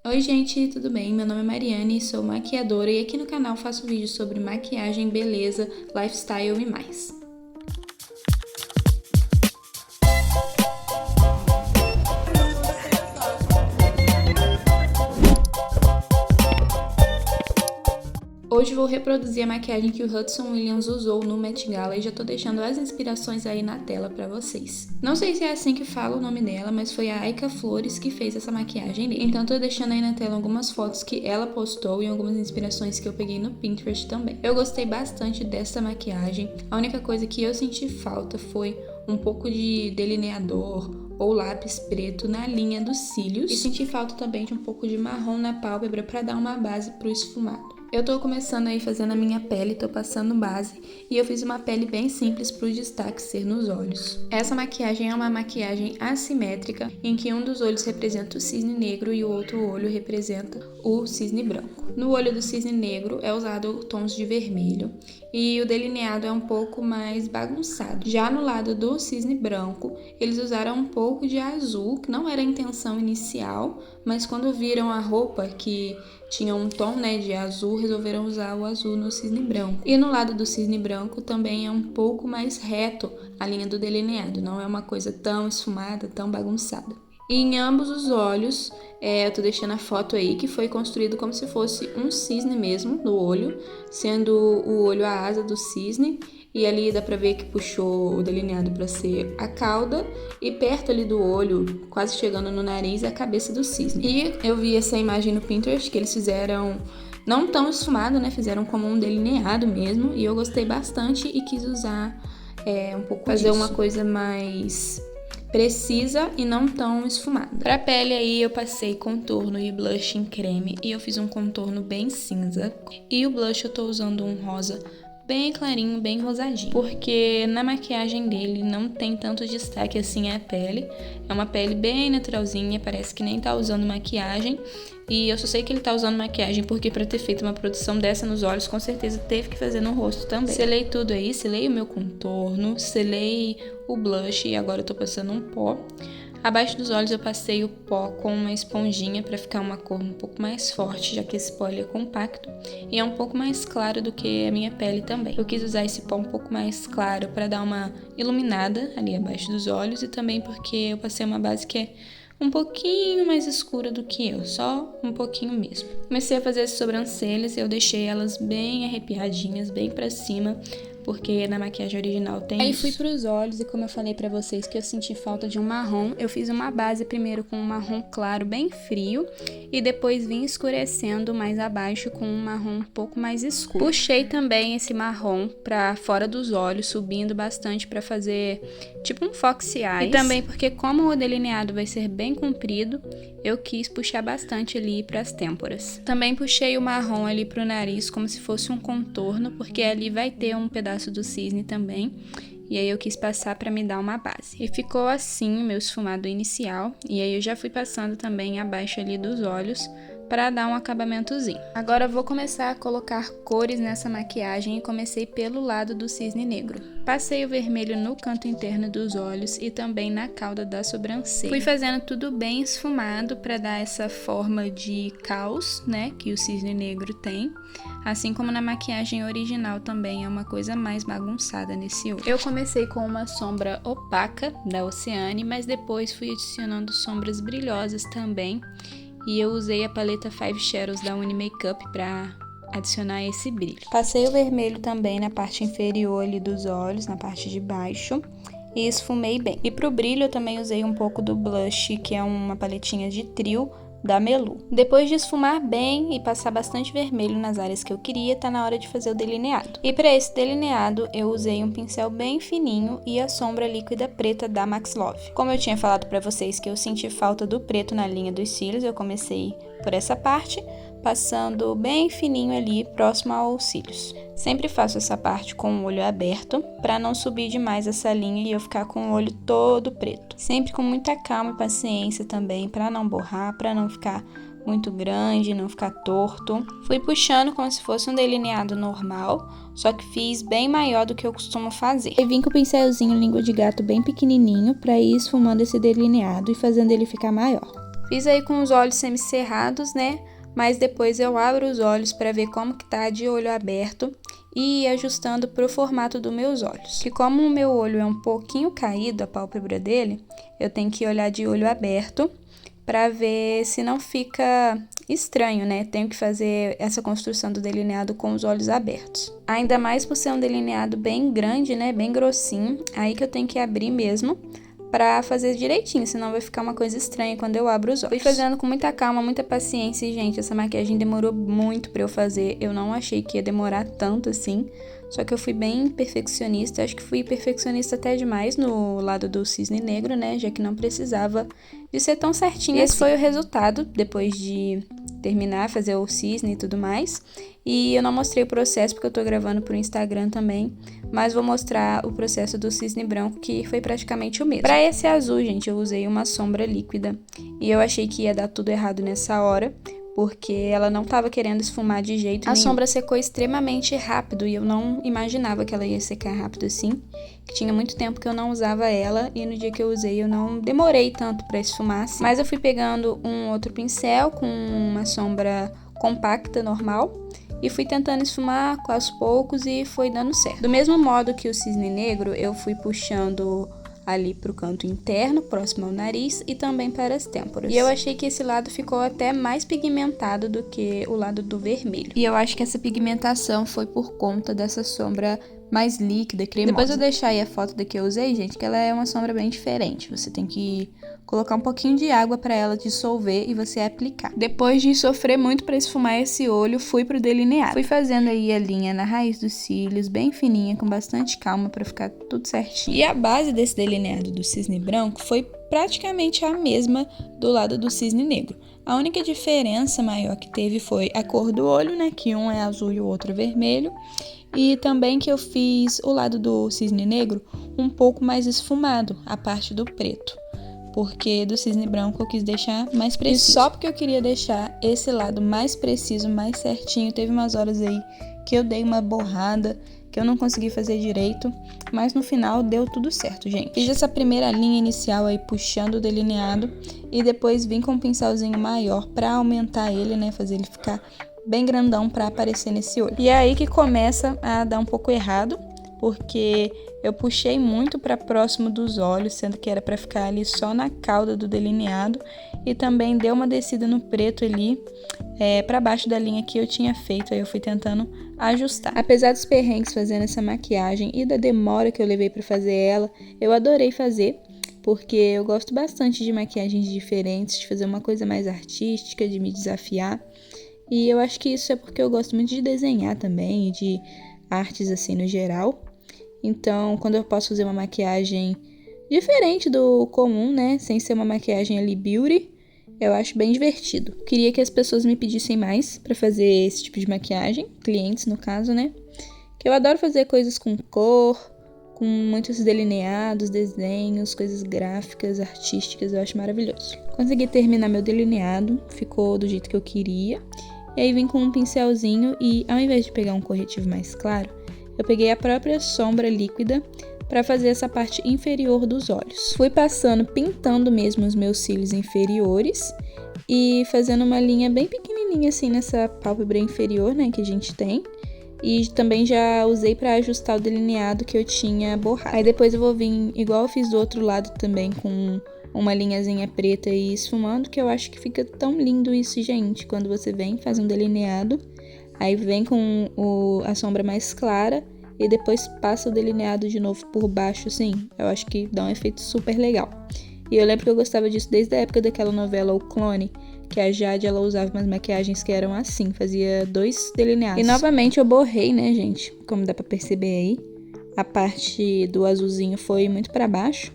Oi gente, tudo bem? Meu nome é Mariane, sou maquiadora e aqui no canal faço vídeos sobre maquiagem, beleza, lifestyle e mais. Hoje vou reproduzir a maquiagem que o Hudson Williams usou no Met Gala e já tô deixando as inspirações aí na tela pra vocês. Não sei se é assim que fala o nome dela, mas foi a Aika Flores que fez essa maquiagem dele. Então tô deixando aí na tela algumas fotos que ela postou e algumas inspirações que eu peguei no Pinterest também. Eu gostei bastante dessa maquiagem. A única coisa que eu senti falta foi um pouco de delineador ou lápis preto na linha dos cílios. E senti falta também de um pouco de marrom na pálpebra pra dar uma base pro esfumado. Eu tô começando aí fazendo a minha pele, tô passando base e eu fiz uma pele bem simples pro destaque ser nos olhos. Essa maquiagem é uma maquiagem assimétrica em que um dos olhos representa o cisne negro e o outro olho representa o cisne branco. No olho do cisne negro é usado tons de vermelho e o delineado é um pouco mais bagunçado. Já no lado do cisne branco, eles usaram um pouco de azul, que não era a intenção inicial, mas quando viram a roupa que tinha um tom, de azul, resolveram usar o azul no cisne branco. E no lado do cisne branco também é um pouco mais reto a linha do delineado, não é uma coisa tão esfumada, tão bagunçada. E em ambos os olhos, eu tô deixando a foto aí, que foi construído como se fosse um cisne mesmo, no olho, sendo o olho a asa do cisne, e ali dá pra ver que puxou o delineado pra ser a cauda, e perto ali do olho, quase chegando no nariz, é a cabeça do cisne. E eu vi essa imagem no Pinterest, que eles fizeram não tão esfumado, fizeram como um delineado mesmo, e eu gostei bastante e quis usar um pouco fazer disso. Uma coisa mais precisa e não tão esfumada. Pra pele aí eu passei contorno e blush em creme e eu fiz um contorno bem cinza. E o blush eu tô usando um rosa bem clarinho, bem rosadinho. Porque na maquiagem dele não tem tanto destaque assim a pele. É uma pele bem naturalzinha, parece que nem tá usando maquiagem. E eu só sei que ele tá usando maquiagem porque pra ter feito uma produção dessa nos olhos, com certeza teve que fazer no rosto também. Selei tudo aí, selei o meu contorno, selei o blush e agora eu tô passando um pó. Abaixo dos olhos eu passei o pó com uma esponjinha para ficar uma cor um pouco mais forte, já que esse pó é compacto e é um pouco mais claro do que a minha pele também. Eu quis usar esse pó um pouco mais claro para dar uma iluminada ali abaixo dos olhos e também porque eu passei uma base que é um pouquinho mais escura do que eu, só um pouquinho mesmo. Comecei a fazer as sobrancelhas e eu deixei elas bem arrepiadinhas, bem pra cima, porque na maquiagem original tem Aí fui pros olhos e como eu falei pra vocês que eu senti falta de um marrom, eu fiz uma base primeiro com um marrom claro bem frio e depois vim escurecendo mais abaixo com um marrom um pouco mais escuro. Puxei também esse marrom pra fora dos olhos, subindo bastante pra fazer tipo um foxy eyes. E também porque como o delineado vai ser bem comprido, eu quis puxar bastante ali pras têmporas. Também puxei o marrom ali pro nariz como se fosse um contorno, porque ali vai ter um pedaço do cisne também, e aí eu quis passar para me dar uma base. E ficou assim o meu esfumado inicial, e aí eu já fui passando também abaixo ali dos olhos para dar um acabamentozinho. Agora eu vou começar a colocar cores nessa maquiagem e comecei pelo lado do cisne negro. Passei o vermelho no canto interno dos olhos e também na cauda da sobrancelha. Fui fazendo tudo bem esfumado para dar essa forma de caos, que o cisne negro tem. Assim como na maquiagem original também é uma coisa mais bagunçada nesse olho. Eu comecei com uma sombra opaca da Oceane, mas depois fui adicionando sombras brilhosas também. E eu usei a paleta Five Shadows da Uni Makeup para adicionar esse brilho. Passei o vermelho também na parte inferior ali dos olhos, na parte de baixo, e esfumei bem. E pro brilho eu também usei um pouco do blush, que é uma paletinha de trio da Melu. Depois de esfumar bem e passar bastante vermelho nas áreas que eu queria, tá na hora de fazer o delineado. E para esse delineado eu usei um pincel bem fininho e a sombra líquida preta da Max Love. Como eu tinha falado para vocês que eu senti falta do preto na linha dos cílios, eu comecei por essa parte, passando bem fininho ali próximo aos cílios. Sempre faço essa parte com o olho aberto para não subir demais essa linha e eu ficar com o olho todo preto. Sempre com muita calma e paciência também para não borrar, para não ficar muito grande, não ficar torto. Fui puxando como se fosse um delineado normal, só que fiz bem maior do que eu costumo fazer. E vim com o pincelzinho língua de gato bem pequenininho para ir esfumando esse delineado e fazendo ele ficar maior. Fiz aí com os olhos semicerrados, né? Mas depois eu abro os olhos para ver como que tá de olho aberto e ir ajustando pro formato dos meus olhos. Que como o meu olho é um pouquinho caído, a pálpebra dele, eu tenho que olhar de olho aberto para ver se não fica estranho, né? Tenho que fazer essa construção do delineado com os olhos abertos. Ainda mais por ser um delineado bem grande, né? Bem grossinho, aí que eu tenho que abrir mesmo pra fazer direitinho, senão vai ficar uma coisa estranha quando eu abro os olhos. Fui fazendo com muita calma, muita paciência e, gente, essa maquiagem demorou muito pra eu fazer. Eu não achei que ia demorar tanto assim, só que eu fui bem perfeccionista. Acho que fui perfeccionista até demais no lado do cisne negro, né, já que não precisava de ser tão certinho. E esse foi o resultado, depois de terminar, fazer o cisne e tudo mais. E eu não mostrei o processo porque eu tô gravando pro Instagram também, mas vou mostrar o processo do cisne branco, que foi praticamente o mesmo. Pra esse azul, gente, eu usei uma sombra líquida e eu achei que ia dar tudo errado nessa hora, porque ela não tava querendo esfumar de jeito nenhum. A sombra secou extremamente rápido e eu não imaginava que ela ia secar rápido assim, que tinha muito tempo que eu não usava ela e no dia que eu usei eu não demorei tanto pra esfumar assim. Mas eu fui pegando um outro pincel com uma sombra compacta normal e fui tentando esfumar aos poucos e foi dando certo. Do mesmo modo que o cisne negro, eu fui puxando ali pro canto interno, próximo ao nariz e também para as têmporas. E eu achei que esse lado ficou até mais pigmentado do que o lado do vermelho. E eu acho que essa pigmentação foi por conta dessa sombra mais líquida, cremosa. Depois eu deixar aí a foto da que eu usei, gente, que ela é uma sombra bem diferente. Você tem que colocar um pouquinho de água para ela dissolver e você aplicar. Depois de sofrer muito para esfumar esse olho, fui pro delineado. Fui fazendo aí a linha na raiz dos cílios, bem fininha, com bastante calma para ficar tudo certinho. E a base desse delineado do cisne branco foi praticamente a mesma do lado do cisne negro. A única diferença maior que teve foi a cor do olho, né, que um é azul e o outro é vermelho. E também que eu fiz o lado do cisne negro um pouco mais esfumado, a parte do preto, porque do cisne branco eu quis deixar mais preciso. E só porque eu queria deixar esse lado mais preciso, mais certinho, teve umas horas aí que eu dei uma borrada, que eu não consegui fazer direito, mas no final deu tudo certo, gente. Fiz essa primeira linha inicial aí puxando o delineado e depois vim com um pincelzinho maior pra aumentar ele, né, fazer ele ficar bem grandão pra aparecer nesse olho. E é aí que começa a dar um pouco errado, porque eu puxei muito para próximo dos olhos, sendo que era para ficar ali só na cauda do delineado, e também deu uma descida no preto ali, para baixo da linha que eu tinha feito. Aí eu fui tentando ajustar. Apesar dos perrengues fazendo essa maquiagem e da demora que eu levei para fazer ela, eu adorei fazer, porque eu gosto bastante de maquiagens diferentes, de fazer uma coisa mais artística, de me desafiar. E eu acho que isso é porque eu gosto muito de desenhar também e de artes assim no geral. Então, quando eu posso fazer uma maquiagem diferente do comum, né, sem ser uma maquiagem ali beauty, eu acho bem divertido. Queria que as pessoas me pedissem mais pra fazer esse tipo de maquiagem, clientes no caso, né? Que eu adoro fazer coisas com cor, com muitos delineados, desenhos, coisas gráficas, artísticas, eu acho maravilhoso. Consegui terminar meu delineado, ficou do jeito que eu queria. E aí vim com um pincelzinho e, ao invés de pegar um corretivo mais claro, eu peguei a própria sombra líquida para fazer essa parte inferior dos olhos. Fui passando, pintando mesmo os meus cílios inferiores e fazendo uma linha bem pequenininha assim nessa pálpebra inferior, né, que a gente tem. E também já usei para ajustar o delineado que eu tinha borrado. Aí depois eu vou vir, igual eu fiz do outro lado também, com uma linhazinha preta e esfumando, que eu acho que fica tão lindo isso, gente. Quando você vem, faz um delineado, aí vem com a sombra mais clara e depois passa o delineado de novo por baixo, assim. Eu acho que dá um efeito super legal. E eu lembro que eu gostava disso desde a época daquela novela O Clone, que a Jade, ela usava umas maquiagens que eram assim, fazia 2 delineados. E novamente eu borrei, né, gente? Como dá pra perceber aí, a parte do azulzinho foi muito pra baixo.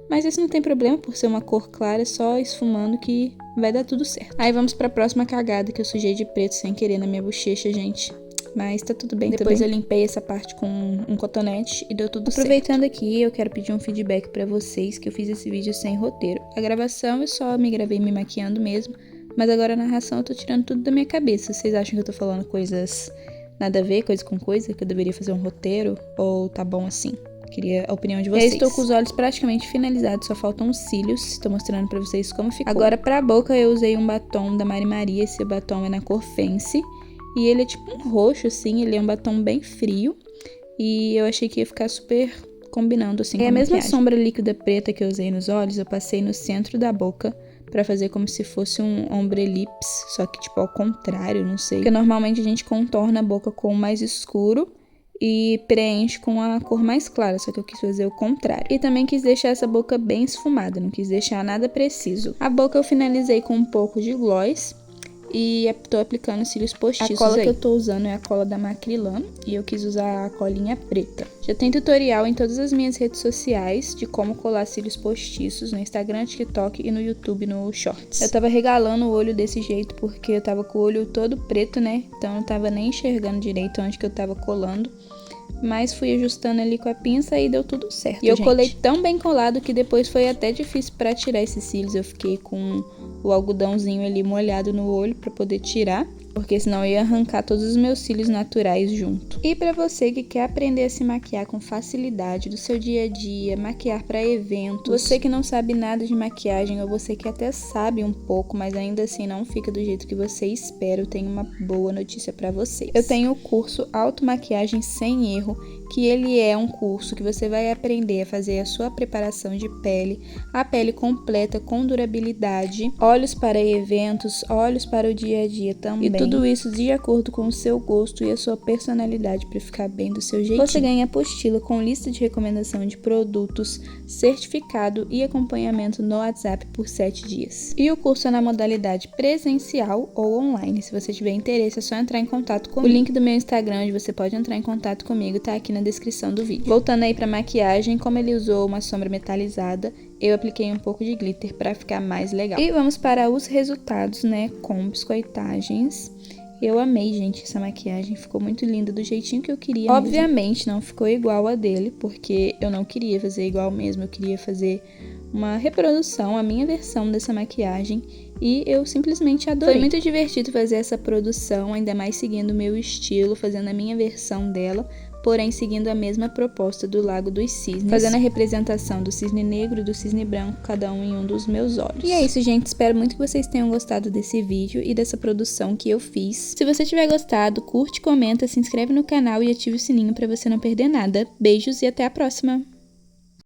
Mas isso não tem problema, por ser uma cor clara, só esfumando que vai dar tudo certo. Aí vamos pra próxima cagada, que eu sujei de preto sem querer na minha bochecha, gente. Mas tá tudo bem. Depois eu limpei essa parte com um cotonete e deu tudo certo. Aproveitando aqui, eu quero pedir um feedback pra vocês, que eu fiz esse vídeo sem roteiro. A gravação eu só me gravei me maquiando mesmo, mas agora a narração eu tô tirando tudo da minha cabeça. Vocês acham que eu tô falando coisas nada a ver, coisa com coisa, que eu deveria fazer um roteiro? Ou tá bom assim? Queria a opinião de vocês. Estou com os olhos praticamente finalizados, só faltam os cílios. Estou mostrando pra vocês como ficou. Agora pra boca eu usei um batom da Mari Maria. Esse batom é na cor Fancy. E ele é tipo um roxo, assim. Ele é um batom bem frio. E eu achei que ia ficar super combinando, assim, com a maquiagem. É a mesma sombra líquida preta que eu usei nos olhos. Eu passei no centro da boca pra fazer como se fosse um ombre lips. Só que tipo ao contrário, não sei. Porque normalmente a gente contorna a boca com o mais escuro e preenche com a cor mais clara, só que eu quis fazer o contrário. E também quis deixar essa boca bem esfumada, não quis deixar nada preciso. A boca eu finalizei com um pouco de gloss e tô aplicando cílios postiços. A cola que eu tô usando é a cola da Macrylan e eu quis usar a colinha preta. Já tem tutorial em todas as minhas redes sociais de como colar cílios postiços no Instagram, TikTok e no YouTube, no Shorts. Eu tava regalando o olho desse jeito porque eu tava com o olho todo preto, né? Então eu não tava nem enxergando direito onde que eu tava colando. Mas fui ajustando ali com a pinça e deu tudo certo, E eu colei tão bem colado que depois foi até difícil pra tirar esses cílios. Eu fiquei com o algodãozinho ali molhado no olho pra poder tirar, porque senão eu ia arrancar todos os meus cílios naturais junto. E pra você que quer aprender a se maquiar com facilidade do seu dia a dia, maquiar pra eventos, você que não sabe nada de maquiagem ou você que até sabe um pouco, mas ainda assim não fica do jeito que você espera, eu tenho uma boa notícia pra vocês. Eu tenho o curso Automaquiagem Sem Erro, que ele é um curso que você vai aprender a fazer a sua preparação de pele, a pele completa com durabilidade, olhos para eventos, olhos para o dia a dia também. E tudo isso de acordo com o seu gosto e a sua personalidade para ficar bem do seu jeitinho. Você ganha apostila com lista de recomendação de produtos, certificado e acompanhamento no WhatsApp por 7 dias. E o curso é na modalidade presencial ou online. Se você tiver interesse, é só entrar em contato comigo. O link do meu Instagram, onde você pode entrar em contato comigo, tá aqui na descrição do vídeo. Voltando aí pra maquiagem, como ele usou uma sombra metalizada, eu apliquei um pouco de glitter pra ficar mais legal. E vamos para os resultados, né, com biscoitagens. Eu amei, gente, essa maquiagem, ficou muito linda, do jeitinho que eu queria. Obviamente não ficou igual a dele, porque eu não queria fazer igual mesmo, eu queria fazer uma reprodução, a minha versão dessa maquiagem, e eu simplesmente adorei. Foi muito divertido fazer essa produção, ainda mais seguindo o meu estilo, fazendo a minha versão dela, porém seguindo a mesma proposta do Lago dos Cisnes, fazendo a representação do cisne negro e do cisne branco, cada um em um dos meus olhos. E é isso, gente, espero muito que vocês tenham gostado desse vídeo e dessa produção que eu fiz. Se você tiver gostado, curte, comenta, se inscreve no canal e ative o sininho para você não perder nada. Beijos e até a próxima!